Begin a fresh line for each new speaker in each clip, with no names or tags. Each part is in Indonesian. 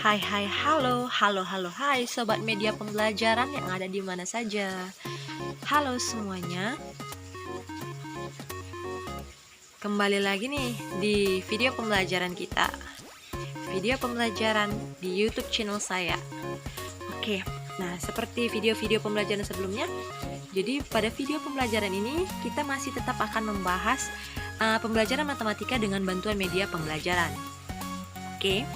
Hai hai halo, hai sobat media pembelajaran yang ada di mana saja. Halo semuanya. Kembali lagi nih di video pembelajaran kita. Video pembelajaran di YouTube channel saya. Oke. Nah, seperti video-video pembelajaran sebelumnya, jadi pada video pembelajaran ini kita masih tetap akan membahas pembelajaran matematika dengan bantuan media pembelajaran. Oke.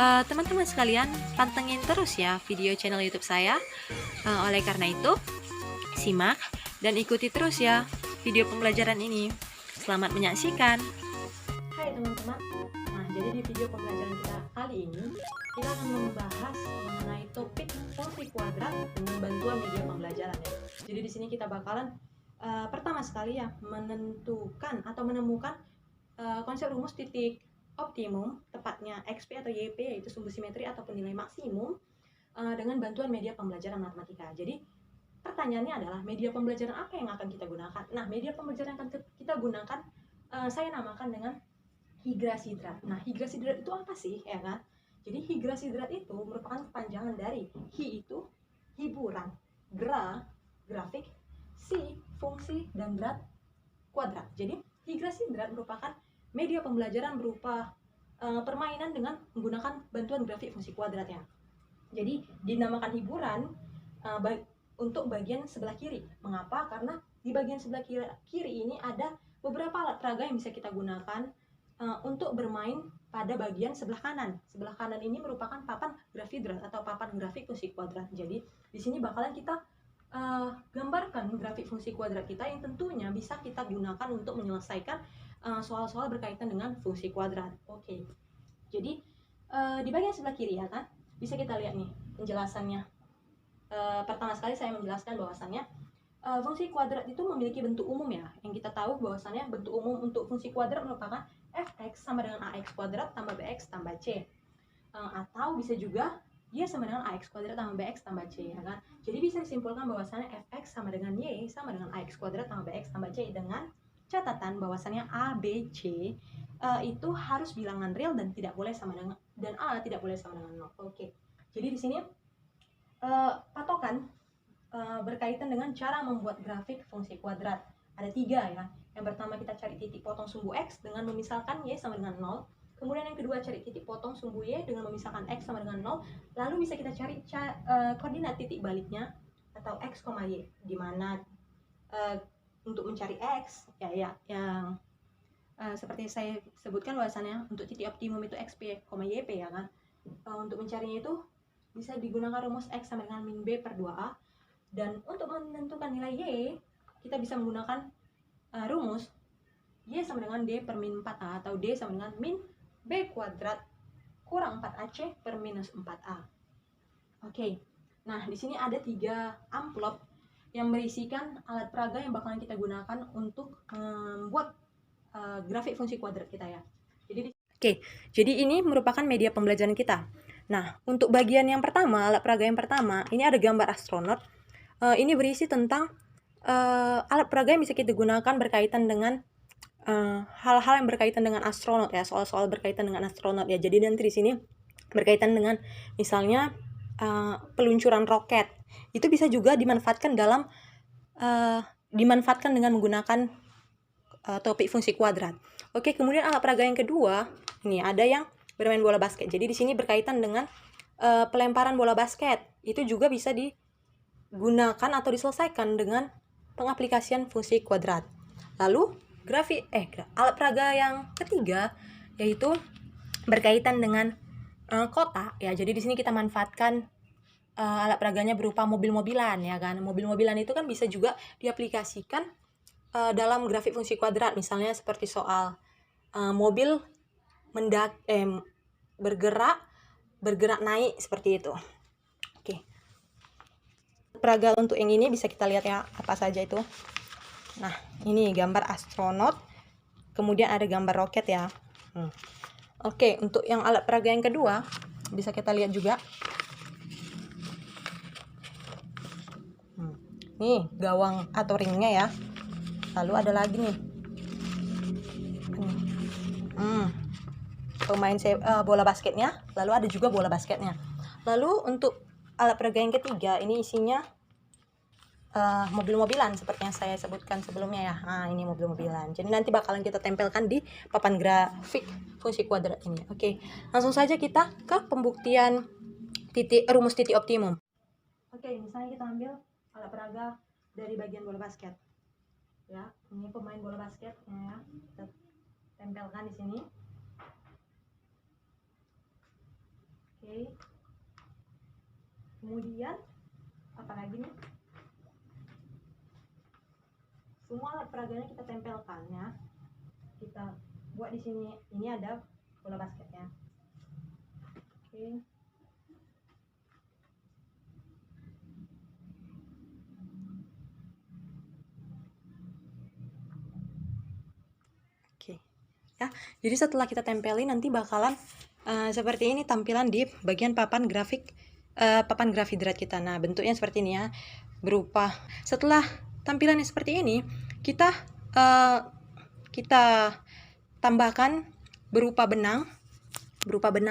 Teman-teman sekalian, pantengin terus ya video channel YouTube saya. Oleh karena itu, simak dan ikuti terus ya video pembelajaran ini. Selamat menyaksikan. Hai teman-teman. Nah, jadi di video pembelajaran kita kali ini, kita akan membahas mengenai topik fungsi kuadrat dengan bantuan media pembelajaran ya. Jadi di sini kita bakalan pertama sekali ya menentukan atau menemukan konsep rumus titik optimum, tepatnya XP atau YP, yaitu sumbu simetri ataupun nilai maksimum dengan bantuan media pembelajaran matematika. Jadi pertanyaannya adalah media pembelajaran apa yang akan kita gunakan? Nah, media pembelajaran yang akan kita gunakan saya namakan dengan higrasidrat. Nah, higrasidrat itu apa sih, ya kan? Jadi higrasidrat itu merupakan kepanjangan dari hi itu hiburan, gra grafik, si fungsi, dan drat kuadrat. Jadi higrasidrat merupakan media pembelajaran berupa permainan dengan menggunakan bantuan grafik fungsi kuadrat ya. Jadi dinamakan hiburan untuk bagian sebelah kiri. Mengapa? Karena di bagian sebelah kiri ini ada beberapa alat peraga yang bisa kita gunakan untuk bermain pada bagian sebelah kanan. Sebelah kanan ini merupakan papan grafidrat atau papan grafik fungsi kuadrat. Jadi di sini bakalan kita gambarkan grafik fungsi kuadrat kita yang tentunya bisa kita gunakan untuk menyelesaikan soal-soal berkaitan dengan fungsi kuadrat. Oke. Jadi di bagian sebelah kiri ya kan, bisa kita lihat nih penjelasannya. Pertama sekali saya menjelaskan bahwasannya fungsi kuadrat itu memiliki bentuk umum ya. Yang kita tahu bahwasannya bentuk umum untuk fungsi kuadrat merupakan fx sama dengan ax kuadrat tambah bx tambah c. Atau bisa juga y sama dengan ax kuadrat tambah bx tambah c ya kan. Jadi bisa disimpulkan bahwasannya fx sama dengan y sama dengan ax kuadrat tambah bx tambah c, dengan catatan bahwasannya a, b, c itu harus bilangan real dan tidak boleh sama dengan, dan a tidak boleh sama dengan 0. Oke. Jadi di sini patokan berkaitan dengan cara membuat grafik fungsi kuadrat. Ada 3 ya. Yang pertama kita cari titik potong sumbu x dengan memisalkan y sama dengan 0. Kemudian yang kedua cari titik potong sumbu y dengan memisahkan x sama dengan 0. Lalu bisa kita cari koordinat titik baliknya atau x, y, di mana untuk mencari x ya yang seperti saya sebutkan bahwasannya untuk titik optimum itu xp, yp ya kan. Untuk mencarinya itu bisa digunakan rumus x sama dengan min b per 2a, dan untuk menentukan nilai y kita bisa menggunakan rumus y sama dengan d per min 4a atau d sama dengan min b kuadrat kurang 4ac per minus 4a. Oke. Nah, di sini ada 3 amplop yang berisikan alat peraga yang bakalan kita gunakan untuk membuat grafik fungsi kuadrat kita ya. Jadi ini merupakan media pembelajaran kita. Nah, untuk bagian yang pertama, alat peraga yang pertama, ini ada gambar astronot. Ini berisi tentang alat peraga yang bisa kita gunakan berkaitan dengan hal-hal yang berkaitan dengan astronot ya, soal-soal berkaitan dengan astronot ya. Jadi nanti di sini berkaitan dengan misalnya peluncuran roket. Itu bisa juga dimanfaatkan dengan menggunakan topik fungsi kuadrat. Oke, kemudian alat peraga yang kedua, ini ada yang bermain bola basket. Jadi di sini berkaitan dengan pelemparan bola basket. Itu juga bisa digunakan atau diselesaikan dengan pengaplikasian fungsi kuadrat. Lalu alat peraga yang ketiga yaitu berkaitan dengan kotak ya. Jadi di sini kita manfaatkan alat peraganya berupa mobil-mobilan ya kan. Mobil-mobilan itu kan bisa juga diaplikasikan dalam grafik fungsi kuadrat, misalnya seperti soal mobil bergerak naik seperti itu. Oke. Peraga untuk yang ini bisa kita lihat ya apa saja itu. Nah, ini gambar astronot, kemudian ada gambar roket ya. Oke, untuk yang alat peraga yang kedua bisa kita lihat juga. Nih gawang atau ringnya ya. Lalu ada lagi nih.
bola basketnya, lalu ada juga bola basketnya. Lalu untuk alat peraga yang ketiga, ini isinya mobil-mobilan seperti yang saya sebutkan sebelumnya ya. Nah, ini mobil-mobilan. Jadi nanti bakalan kita tempelkan di papan grafik fungsi kuadrat ini. Oke, langsung saja kita ke pembuktian rumus titik optimum. Oke, misalnya kita ambil alat peraga dari bagian bola basket. Ya, ini pemain bola basketnya ya. Kita tempelkan di sini. Oke. Kemudian apa lagi nih? Semua alat peraganya kita tempelkan ya. Kita buat di sini. Ini ada bola basketnya. Oke. Oke. Ya. Jadi setelah kita tempelin nanti bakalan seperti ini tampilan di bagian papan grafhidrat kita. Nah, bentuknya seperti ini ya. Berupa setelah tampilannya seperti ini, kita tambahkan berupa benang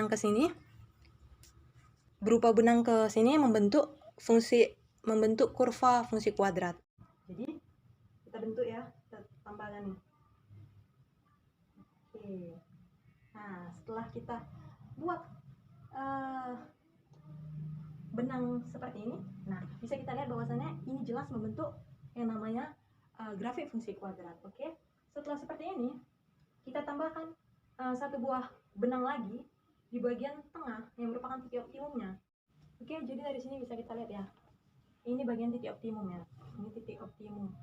ke sini. Berupa benang ke sini membentuk kurva fungsi kuadrat. Jadi kita bentuk ya, kita tambahkan nih. Oke. Nah, setelah kita buat benang seperti ini, nah bisa kita lihat bahwasannya ini jelas membentuk yang namanya grafik fungsi kuadrat. Oke, setelah seperti ini kita tambahkan satu buah benang lagi di bagian tengah yang merupakan titik optimumnya. Oke, jadi dari sini bisa kita lihat ya, ini bagian titik optimum ya, ini titik optimum.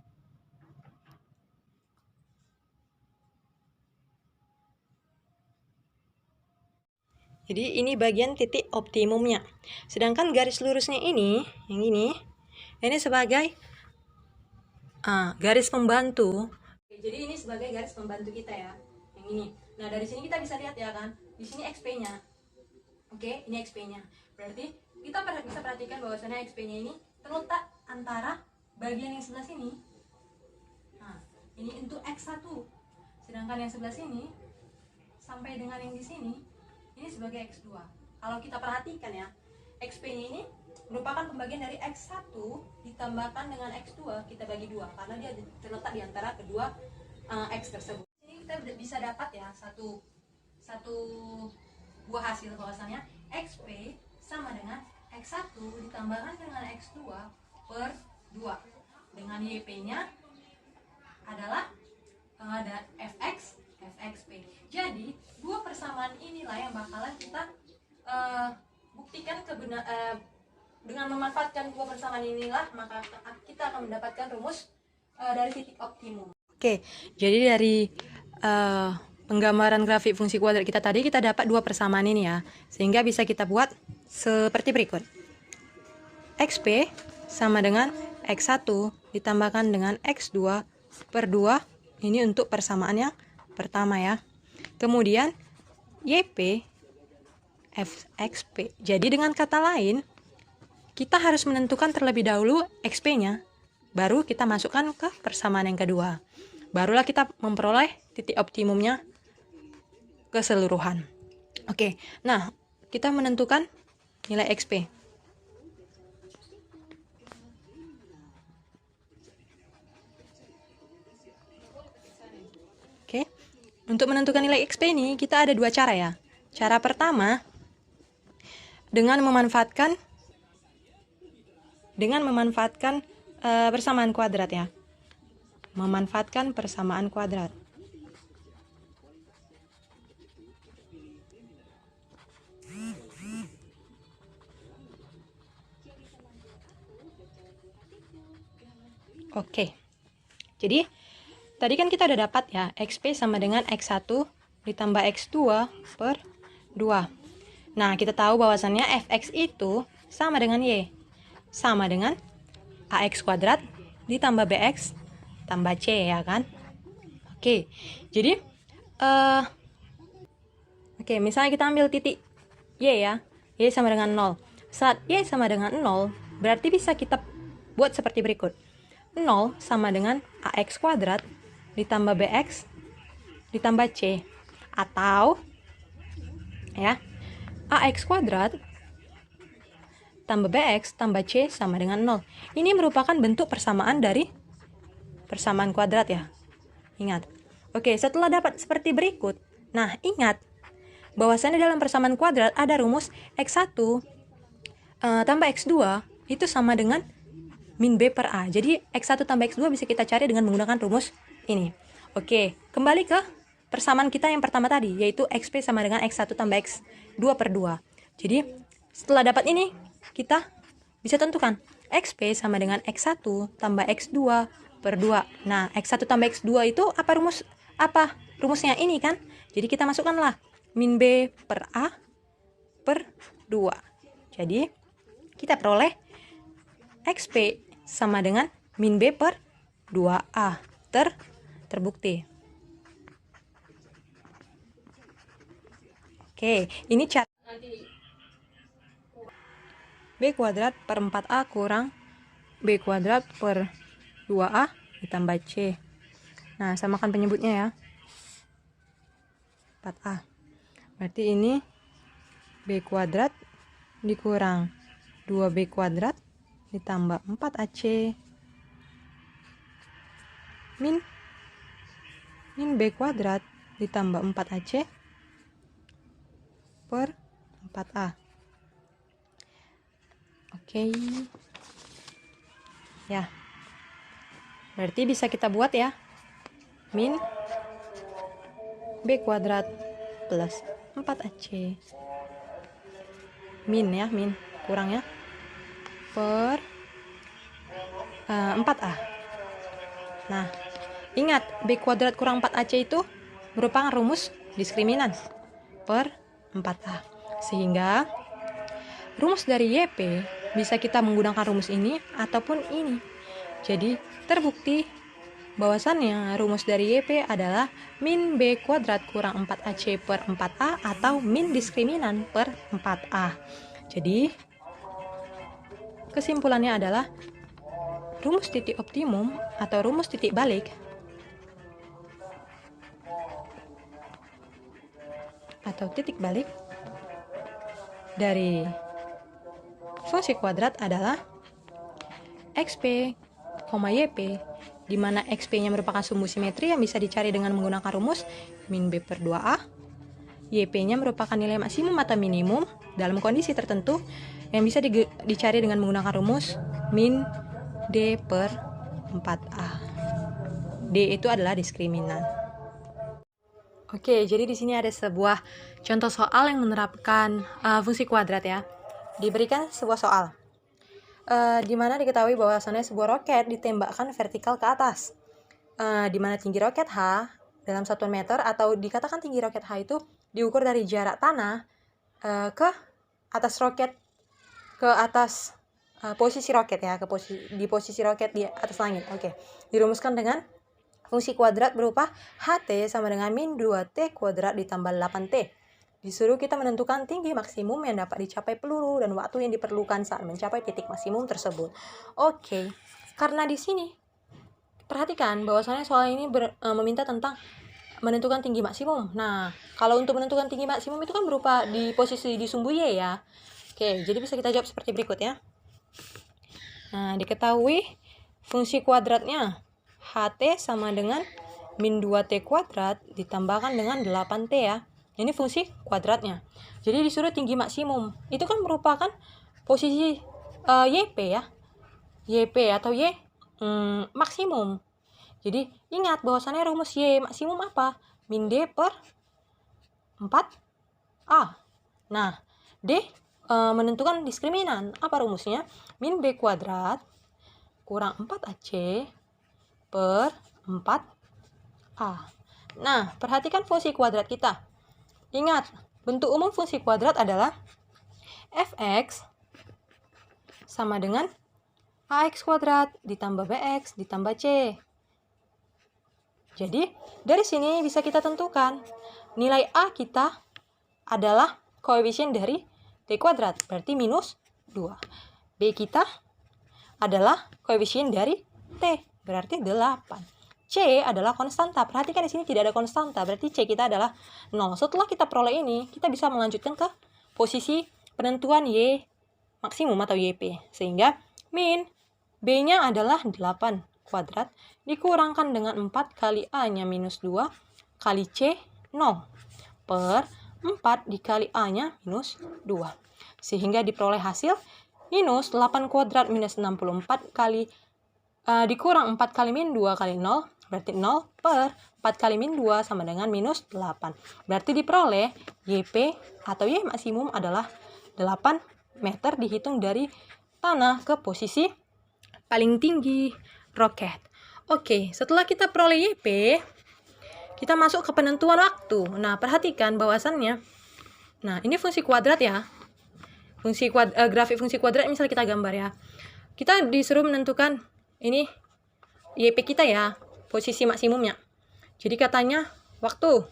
Jadi ini bagian titik optimumnya. Sedangkan garis lurusnya ini, yang ini sebagai garis pembantu. Jadi ini sebagai garis pembantu kita ya, yang ini. Nah, dari sini kita bisa lihat ya kan, di sini XP-nya. Oke, ini XP-nya. Berarti kita bisa perhatikan bahwasannya XP-nya ini terletak antara bagian yang sebelah sini. Nah, ini untuk X1. Sedangkan yang sebelah sini sampai dengan yang di sini ini sebagai X2. Kalau kita perhatikan ya, XP-nya ini merupakan pembagian dari X1 ditambahkan dengan X2, kita bagi 2 karena dia terletak di antara kedua X tersebut. Ini kita bisa dapat ya satu buah hasil bahwasannya XP sama dengan X1 ditambahkan dengan X2 per 2. Dengan YP-nya adalah ada Fx, Fxp. Jadi dua persamaan inilah yang bakalan kita buktikan dengan memanfaatkan dua persamaan inilah, maka kita akan mendapatkan rumus dari titik optimum. Oke, jadi dari penggambaran grafik fungsi kuadrat kita tadi, kita dapat dua persamaan ini ya, sehingga bisa kita buat seperti berikut. XP sama dengan X1 ditambahkan dengan X2 per 2, ini untuk persamaan yang pertama ya. Kemudian YP Fxp. Jadi dengan kata lain, kita harus menentukan terlebih dahulu XP-nya, baru kita masukkan ke persamaan yang kedua. Barulah kita memperoleh titik optimumnya keseluruhan. Oke, nah kita menentukan nilai XP. Oke, untuk menentukan nilai XP ini kita ada dua cara ya. Cara pertama dengan memanfaatkan persamaan kuadrat ya. Memanfaatkan persamaan kuadrat. Oke. Jadi tadi kan kita udah dapat ya, XP sama dengan X1 ditambah X2 per 2. Nah, kita tahu bahwasannya Fx itu sama dengan Y. Sama dengan AX kuadrat ditambah BX tambah C ya kan. Oke, jadi misalnya kita ambil titik Y ya. Y sama dengan 0. Saat Y sama dengan 0, berarti bisa kita buat seperti berikut. 0 sama dengan AX kuadrat ditambah BX ditambah C. Atau Ya. AX kuadrat tambah BX tambah C sama dengan 0. Ini merupakan bentuk persamaan dari persamaan kuadrat ya. Ingat. Oke, setelah dapat seperti berikut. Nah, ingat bahwasannya dalam persamaan kuadrat ada rumus X1 tambah X2 itu sama dengan min B per A. Jadi X1 tambah X2 bisa kita cari dengan menggunakan rumus ini. Oke, kembali ke persamaan kita yang pertama tadi, yaitu XP sama dengan X1 tambah X2 per 2. Jadi setelah dapat ini, kita bisa tentukan XP sama dengan X1 tambah X2 per 2. Nah, X1 tambah X2 itu apa rumusnya ini kan? Jadi kita masukkanlah min B per A per 2. Jadi kita peroleh XP sama dengan min B per 2A. Terbukti. Oke, ini cara B kuadrat per 4A kurang B kuadrat per 2A ditambah C. Nah, samakan penyebutnya ya. 4A. Berarti ini B kuadrat dikurang 2B kuadrat ditambah 4AC min B kuadrat ditambah 4AC per 4A. Oke. Ya. Berarti bisa kita buat ya. Min B kuadrat plus 4AC. Min ya, min. Kurang ya. Per 4A. Nah, ingat B kuadrat kurang 4AC itu merupakan rumus diskriminan per 4A. Sehingga rumus dari YP bisa kita menggunakan rumus ini ataupun ini. Jadi terbukti bahwasannya rumus dari YP adalah min B kuadrat kurang 4AC per 4A atau min diskriminan per 4A. Jadi kesimpulannya adalah rumus titik optimum atau rumus titik balik dari fungsi kuadrat adalah XP, YP, di mana XP-nya merupakan sumbu simetri yang bisa dicari dengan menggunakan rumus min B per 2A. YP-nya merupakan nilai maksimum atau minimum dalam kondisi tertentu yang bisa dicari dengan menggunakan rumus min D per 4A. D itu adalah diskriminan. Oke, jadi di sini ada sebuah contoh soal yang menerapkan fungsi kuadrat ya. Diberikan sebuah soal di mana diketahui bahwasannya sebuah roket ditembakkan vertikal ke atas, di mana tinggi roket H dalam 1 meter, atau dikatakan tinggi roket H itu diukur dari jarak tanah ke atas roket, ke atas posisi roket ya, di posisi roket di atas langit. Oke, dirumuskan dengan fungsi kuadrat berupa HT sama dengan min 2T kuadrat ditambah 8T. Disuruh kita menentukan tinggi maksimum yang dapat dicapai peluru dan waktu yang diperlukan saat mencapai titik maksimum tersebut. Oke, karena di sini perhatikan bahwasannya soal ini meminta tentang menentukan tinggi maksimum. Nah, kalau untuk menentukan tinggi maksimum itu kan berupa di posisi di sumbu Y ya. Oke, jadi bisa kita jawab seperti berikut ya. Nah, diketahui fungsi kuadratnya HT sama dengan min 2T kuadrat ditambahkan dengan 8T ya. Ini fungsi kuadratnya. Jadi disuruh tinggi maksimum. Itu kan merupakan posisi YP ya. YP atau Y maksimum. Jadi ingat bahwasannya rumus Y maksimum apa? Min D per 4A. Nah, D menentukan diskriminan. Apa rumusnya? Min B kuadrat kurang 4AC per 4A. Nah, perhatikan fungsi kuadrat kita. Ingat, bentuk umum fungsi kuadrat adalah fx sama dengan ax kuadrat ditambah bx ditambah c. Jadi, dari sini bisa kita tentukan nilai a kita adalah koefisien dari t kuadrat, berarti minus 2. B kita adalah koefisien dari t, berarti 8.
C adalah konstanta. Perhatikan di sini tidak ada konstanta, berarti C kita adalah 0. Setelah kita peroleh ini, kita bisa melanjutkan ke posisi penentuan Y maksimum atau YP. Sehingga min B-nya adalah 8 kuadrat dikurangkan dengan 4 kali A-nya minus 2 kali C 0 per 4 dikali A-nya minus 2. Sehingga diperoleh hasil minus 8 kuadrat minus 64 kali dikurang 4 kali min 2 kali 0, berarti 0 per 4 kali min 2 sama dengan minus 8. Berarti diperoleh YP atau Y maksimum adalah 8 meter dihitung dari tanah ke posisi paling tinggi roket. Oke, setelah kita peroleh YP, kita masuk ke penentuan waktu. Nah, perhatikan bahwasannya, nah ini fungsi kuadrat ya. Grafik fungsi kuadrat misalnya kita gambar ya. Kita disuruh menentukan ini YP kita ya, posisi maksimumnya. Jadi katanya waktu.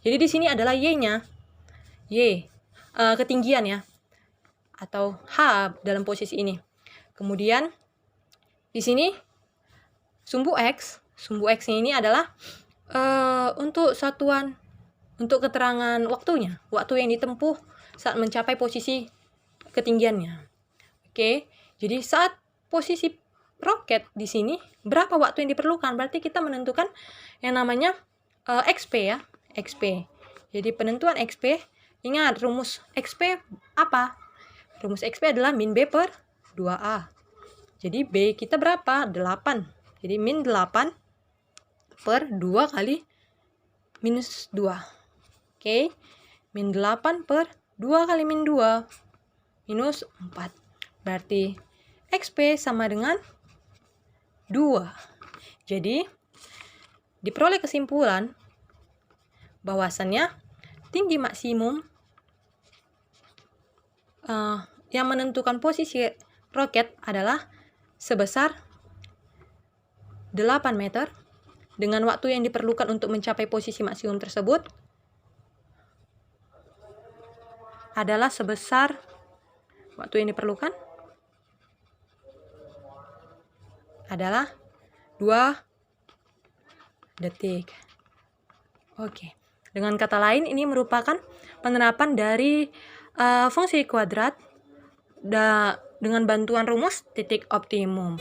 Jadi di sini adalah Y-nya. Ketinggian ya. Atau H dalam posisi ini. Kemudian di sini sumbu X. Sumbu X-nya ini adalah untuk satuan, untuk keterangan waktunya. Waktu yang ditempuh saat mencapai posisi ketinggiannya. Oke, jadi saat posisi roket di sini, berapa waktu yang diperlukan? Berarti kita menentukan yang namanya XP ya. XP. Jadi penentuan XP, ingat rumus XP apa? Rumus XP adalah min B per 2A. Jadi B kita berapa? 8. Jadi min 8 per 2 kali minus 2. Oke. Min 8 per 2 kali min 2. Minus 4. Berarti XP sama dengan 2. Jadi diperoleh kesimpulan bahwasannya tinggi maksimum yang menentukan posisi roket adalah sebesar 8 meter dengan waktu yang diperlukan untuk mencapai posisi maksimum tersebut adalah sebesar waktu yang diperlukan adalah 2 detik. Oke. Dengan kata lain, ini merupakan penerapan dari fungsi kuadrat dengan bantuan rumus titik optimum.